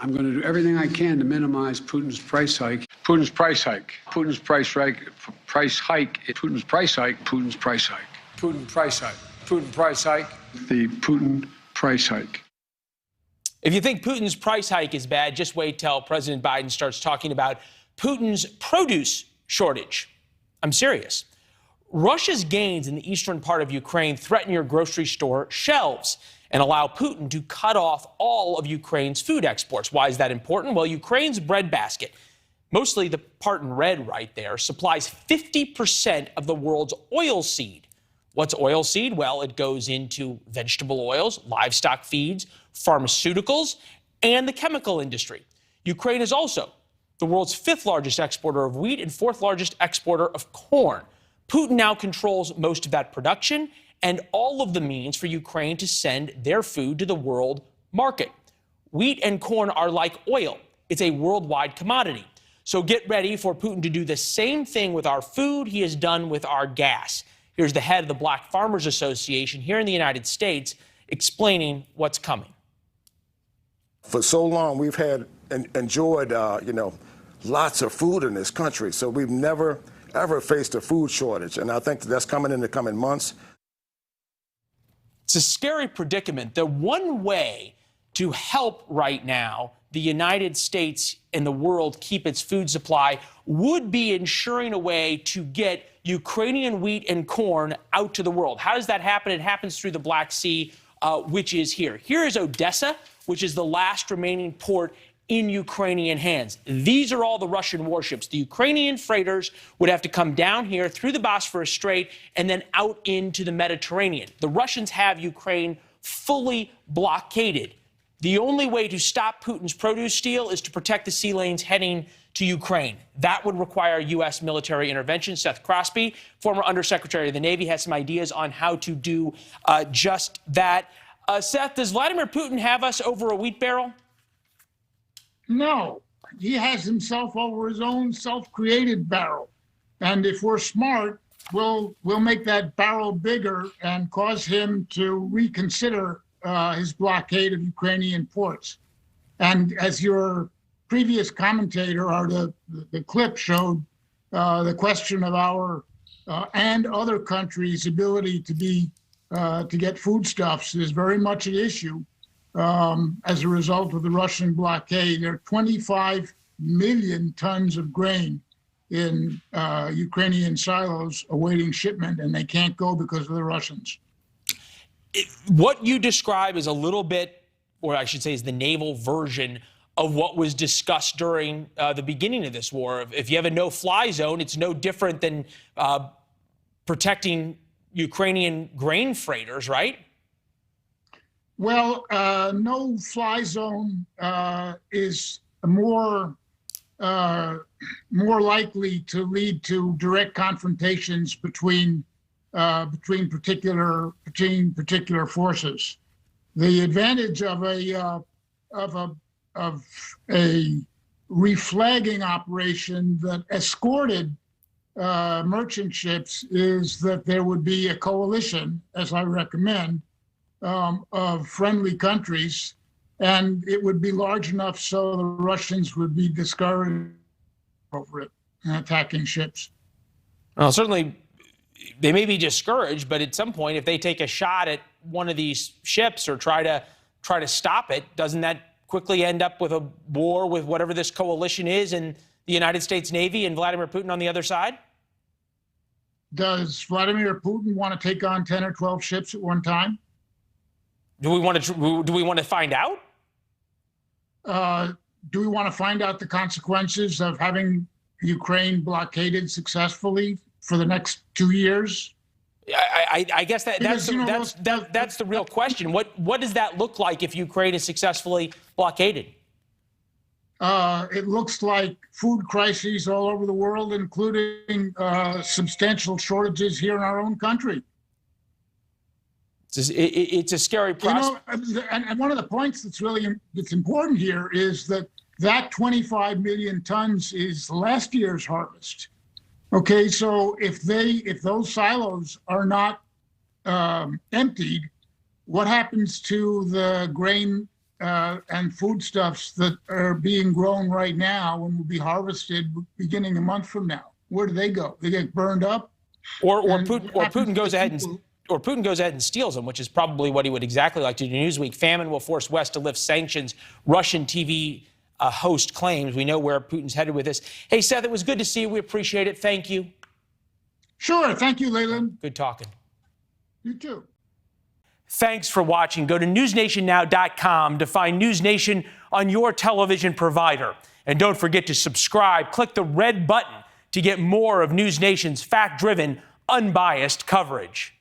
I'm going to do everything I can to minimize Putin's price hike. Putin's price hike. Putin's price hike. Price hike. Putin's price hike. Putin's price hike. Putin price hike. Putin price hike. The Putin price hike. If you think Putin's price hike is bad, just wait till President Biden starts talking about Putin's produce shortage. I'm serious. Russia's gains in the eastern part of Ukraine threaten your grocery store shelves and allow Putin to cut off all of Ukraine's food exports. Why is that important? Well, Ukraine's breadbasket, mostly the part in red right there, supplies 50% of the world's oilseed. What's oilseed? Well, it goes into vegetable oils, livestock feeds, pharmaceuticals, and the chemical industry. Ukraine is also the world's 5th largest exporter of wheat and 4th largest exporter of corn. Putin now controls most of that production and all of the means for Ukraine to send their food to the world market. Wheat and corn are like oil. It's a worldwide commodity. So get ready for Putin to do the same thing with our food he has done with our gas. Here's the head of the Black Farmers Association here in the United States explaining what's coming. For so long, we've had enjoyed, lots of food in this country. So we've never, ever faced a food shortage. And I think that's coming in the coming months. It's a scary predicament. The one way to help right now the United States and the world keep its food supply would be ensuring a way to get Ukrainian wheat and corn out to the world. How does that happen? It happens through the Black Sea, which is here. Here is Odessa, which is the last remaining port in Ukrainian hands. These are all the Russian warships. The Ukrainian freighters would have to come down here through the Bosphorus Strait and then out into the Mediterranean. The Russians have Ukraine fully blockaded. The only way to stop Putin's produce steal is to protect the sea lanes heading to Ukraine. That would require U.S. military intervention. Seth Crosby, former Undersecretary of the Navy, has some ideas on how to do just that. Seth, does Vladimir Putin have us over a wheat barrel? No, he has himself over his own self-created barrel. And if we're smart, we'll make that barrel bigger and cause him to reconsider his blockade of Ukrainian ports. And as your previous commentator, or the clip showed, the question of our and other countries' ability to get foodstuffs is very much an issue. As a result of the Russian blockade, there are 25 million tons of grain in Ukrainian silos awaiting shipment, and they can't go because of the Russians. What you describe is a little bit, or I should say is the naval version of what was discussed during the beginning of this war. If you have a no-fly zone, it's no different than protecting Ukrainian grain freighters, right? Well, no-fly zone is more likely to lead to direct confrontations between particular forces. The advantage of a reflagging operation that escorted merchant ships is that there would be a coalition, as I recommend, of friendly countries, and it would be large enough so the Russians would be discouraged over it and attacking ships. Well, certainly they may be discouraged, but at some point, if they take a shot at one of these ships or try to stop it, doesn't that quickly end up with a war with whatever this coalition is and the United States Navy and Vladimir Putin on the other side? Does Vladimir Putin want to take on 10 or 12 ships at one time? Do we want to find out? Do we want to find out the consequences of having Ukraine blockaded successfully for the next 2 years? I guess that's the real question. What does that look like if Ukraine is successfully blockaded? It looks like food crises all over the world, including substantial shortages here in our own country. It's a scary process. And one of the points that's important here is that 25 million tons is last year's harvest. Okay, so if those silos are not emptied, what happens to the grain and foodstuffs that are being grown right now and will be harvested beginning a month from now? Where do they go? They get burned up? Putin goes ahead and steals them, which is probably what he would exactly like to do. Newsweek: famine will force West to lift sanctions. Russian TV host claims. We know where Putin's headed with this. Hey, Seth, it was good to see you. We appreciate it. Thank you. Sure. Thank you, Leland. Good talking. You too. Thanks for watching. Go to newsnationnow.com to find NewsNation on your television provider. And don't forget to subscribe. Click the red button to get more of NewsNation's fact-driven, unbiased coverage.